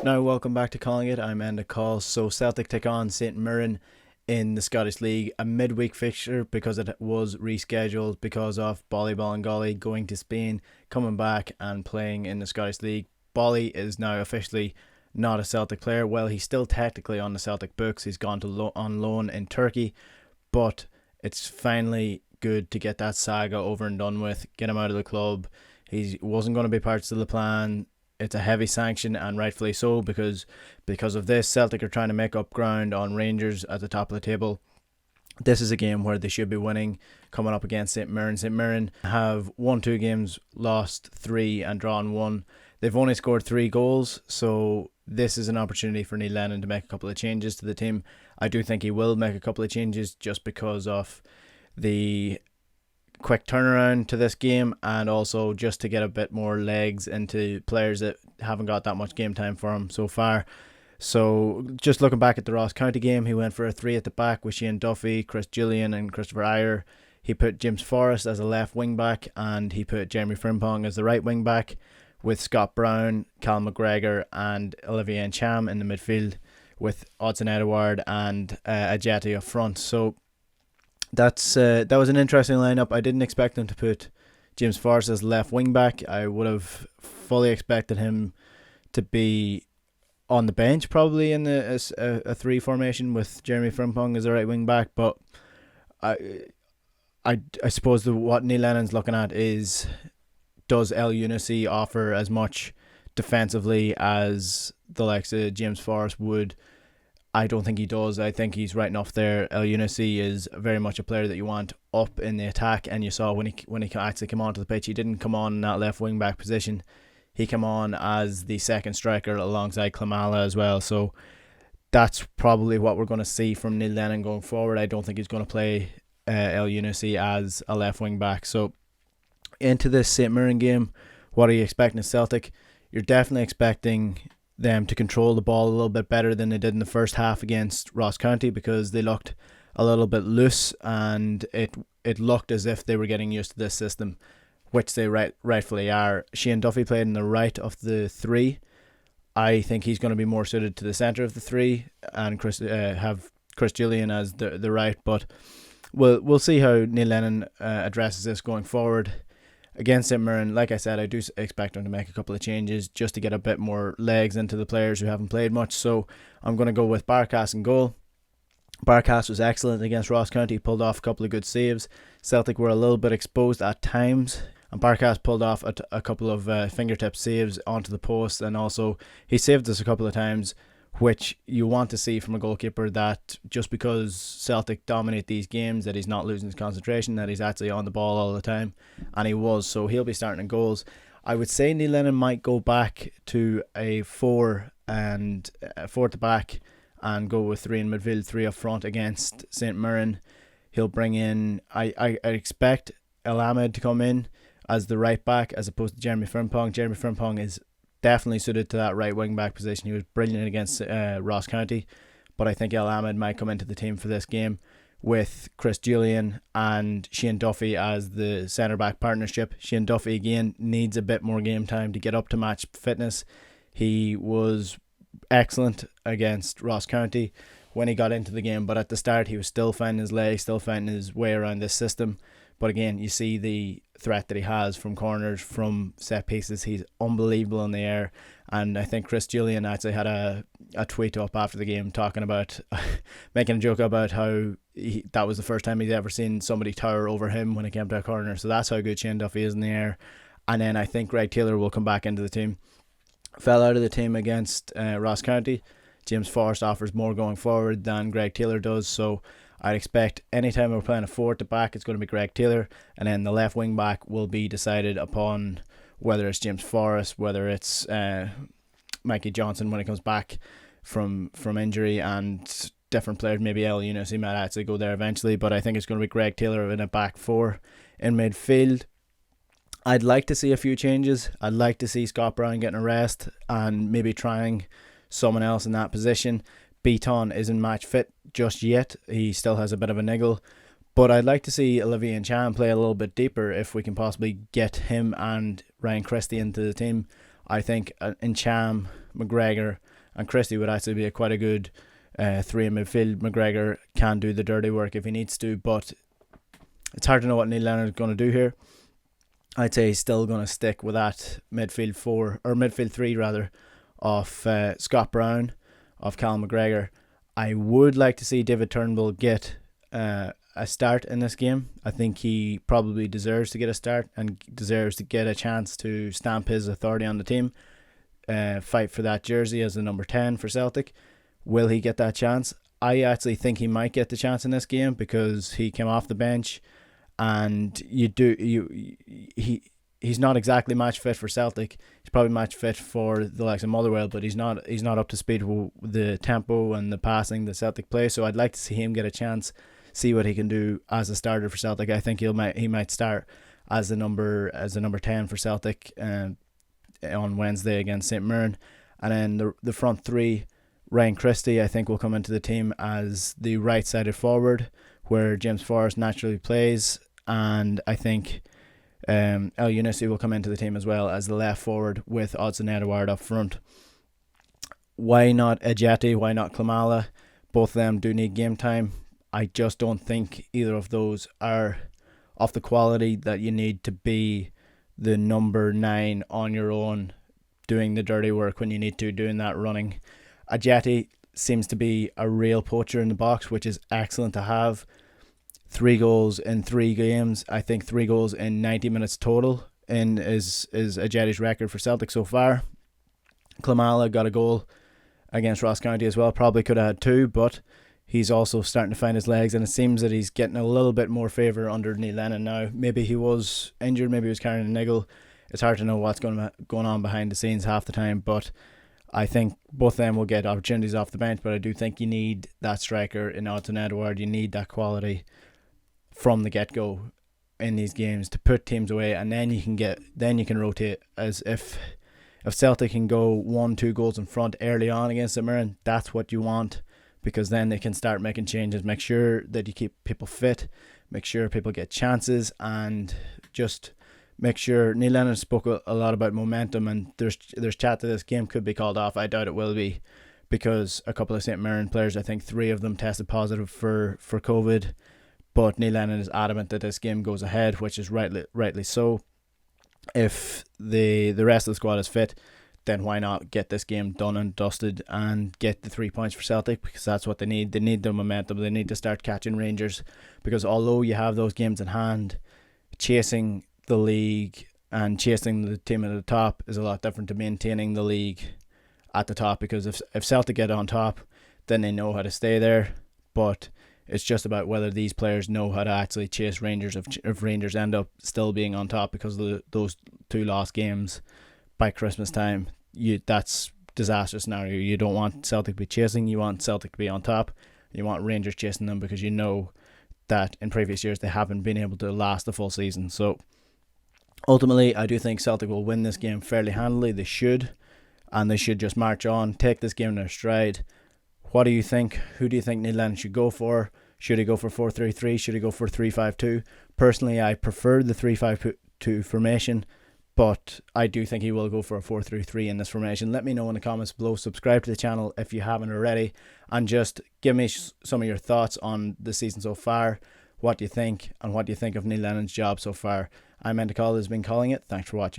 Now, welcome back to Calling It. I'm Enda Call. So, Celtic take on St Mirren in the Scottish League, a midweek fixture because it was rescheduled because of Bolly Bolingoli going to Spain, coming back and playing in the Scottish League. Bolly is now officially not a Celtic player. Well, he's still technically on the Celtic books. He's gone to on loan in Turkey, but it's finally good to get that saga over and done with, get him out of the club. He wasn't going to be part of the plan. It's a heavy sanction, and rightfully so, because of this, Celtic are trying to make up ground on Rangers at the top of the table. This is a game where they should be winning, coming up against St Mirren. St Mirren have won 2 games, lost 3 and drawn 1. They've only scored 3 goals, so this is an opportunity for Neil Lennon to make a couple of changes to the team. I do think he will make a couple of changes just because of the quick turnaround to this game, and also just to get a bit more legs into players that haven't got that much game time for him so far. So just looking back at the Ross County game, he went for a 3 at the back with Shane Duffy, Chris Julian and Christopher Ayer. He put James Forrest as a left wing back, and he put Jeremy Frimpong as the right wing back, with Scott Brown, Cal McGregor and Olivier Ncham in the midfield, with Odson Edouard and Ajeti up front. So that was an interesting lineup. I didn't expect them to put James Forrest as left wing back. I would have fully expected him to be on the bench, probably in a 3 formation with Jeremy Frimpong as the right wing back. But I suppose what Neil Lennon's looking at is, does El Unici offer as much defensively as the likes of James Forrest would? I don't think he does. I think he's right enough there. El Unici is very much a player that you want up in the attack, and you saw when he actually came onto the pitch, he didn't come on in that left wing back position. He came on as the second striker alongside Klimala as well. So that's probably what we're going to see from Neil Lennon going forward. I don't think he's going to play El Unici as a left wing back. So into this St Mirren game, what are you expecting of Celtic? You're definitely expecting them to control the ball a little bit better than they did in the first half against Ross County, because they looked a little bit loose, and it looked as if they were getting used to this system, which they rightfully are. Shane Duffy played in the right of the 3. I think he's going to be more suited to the centre of the 3, and have Chris Julian as the right. But we'll see how Neil Lennon addresses this going forward. Against St Mirren, like I said, I do expect him to make a couple of changes just to get a bit more legs into the players who haven't played much. So I'm going to go with Barkas in goal. Barkas was excellent against Ross County. He pulled off a couple of good saves. Celtic were a little bit exposed at times, and Barkas pulled off a couple of fingertip saves onto the post, and also he saved us a couple of times, which you want to see from a goalkeeper, that just because Celtic dominate these games, that he's not losing his concentration, that he's actually on the ball all the time, and he was. So he'll be starting in goals. I would say Neil Lennon might go back to a 4 at the back, and go with 3 in midfield, 3 up front against St Mirren. He'll bring in, I expect El Ahmed to come in as the right back as opposed to Jeremy Frimpong. Jeremy Frimpong is definitely suited to that right wing back position. He was brilliant against Ross County, but I think El Ahmed might come into the team for this game with Chris Julian and Shane Duffy as the centre back partnership. Shane Duffy again needs a bit more game time to get up to match fitness. He was excellent against Ross County when he got into the game, but at the start he was still finding his legs, still finding his way around this system. But again, you see the threat that he has from corners, from set pieces. He's unbelievable in the air. And I think Chris Julian actually had a tweet up after the game talking about, making a joke about how that was the first time he's ever seen somebody tower over him when it came to a corner. So that's how good Shane Duffy is in the air. And then I think Greg Taylor will come back into the team. Fell out of the team against Ross County. James Forrest offers more going forward than Greg Taylor does. So I'd expect anytime we're playing a 4 at the back, it's going to be Greg Taylor, and then the left wing back will be decided upon whether it's James Forrest, whether it's Mikey Johnson when he comes back from injury, and different players. Maybe El Unici might actually go there eventually, but I think it's going to be Greg Taylor in a back 4 in midfield. I'd like to see a few changes. I'd like to see Scott Brown getting a rest and maybe trying someone else in that position. Beaton isn't match fit just yet. He still has a bit of a niggle. But I'd like to see Olivier Ncham play a little bit deeper if we can possibly get him and Ryan Christie into the team. I think Ncham, McGregor and Christie would actually be quite a good three in midfield. McGregor can do the dirty work if he needs to, but it's hard to know what Neil Lennon is going to do here. I'd say he's still going to stick with that midfield three rather, of Scott Brown, of Callum McGregor. I would like to see David Turnbull get a start in this game. I think he probably deserves to get a start and deserves to get a chance to stamp his authority on the team. Fight for that jersey as the number 10 for Celtic. Will he get that chance? I actually think he might get the chance in this game because he came off the bench, and he's not exactly match fit for Celtic. He's probably match fit for the likes of Motherwell, but he's not up to speed with the tempo and the passing the Celtic play. So I'd like to see him get a chance, see what he can do as a starter for Celtic. I think he might start as the number 10 for Celtic on Wednesday against St Mirren. And then the front three, Ryan Christie, I think, will come into the team as the right-sided forward, where James Forrest naturally plays, and I think El Younousi will come into the team as well as the left forward with Odsonne Edouard up front. Why not Ajeti? Why not Klimala? Both of them do need game time. I just don't think either of those are of the quality that you need to be the number 9 on your own, doing the dirty work when you need to, doing that running. Ajeti seems to be a real poacher in the box, which is excellent to have. 3 goals in 3 games. I think 3 goals in 90 minutes total is Ajeti's record for Celtic so far. Klimala got a goal against Ross County as well. Probably could have had 2, but he's also starting to find his legs, and it seems that he's getting a little bit more favour under Neil Lennon now. Maybe he was injured, maybe he was carrying a niggle. It's hard to know what's going on behind the scenes half the time, but I think both of them will get opportunities off the bench, but I do think you need that striker in Odsonne Edouard. You need that quality from the get-go in these games to put teams away, and then you can rotate. As if Celtic can go 1-2 goals in front early on against St Mirren, that's what you want, because then they can start making changes. Make sure that you keep people fit, make sure people get chances, and just make sure. Neil Lennon spoke a lot about momentum, and there's chat that this game could be called off. I doubt it will be, because a couple of St Mirren players, I think 3 of them tested positive for COVID, but Neil Lennon is adamant that this game goes ahead, which is rightly so. If the rest of the squad is fit, then why not get this game done and dusted and get the 3 points for Celtic, because that's what they need. They need the momentum. They need to start catching Rangers, because although you have those games in hand, chasing the league and chasing the team at the top is a lot different to maintaining the league at the top, because if Celtic get on top, then they know how to stay there, but it's just about whether these players know how to actually chase Rangers if Rangers end up still being on top because of those 2 lost games by Christmas time. That's disaster scenario. You don't want Celtic to be chasing, you want Celtic to be on top. You want Rangers chasing them, because you know that in previous years they haven't been able to last the full season. So ultimately, I do think Celtic will win this game fairly handily. They should, and they should just march on, take this game in their stride. What do you think? Who do you think Neil Lennon should go for? Should he go for 4-3-3? Should he go for 3-5-2? Personally, I prefer the 3-5-2 formation, but I do think he will go for a 4-3-3 in this formation. Let me know in the comments below. Subscribe to the channel if you haven't already, and just give me some of your thoughts on the season so far. What do you think, and what do you think of Neil Lennon's job so far? I'm Menticall, has been calling it. Thanks for watching.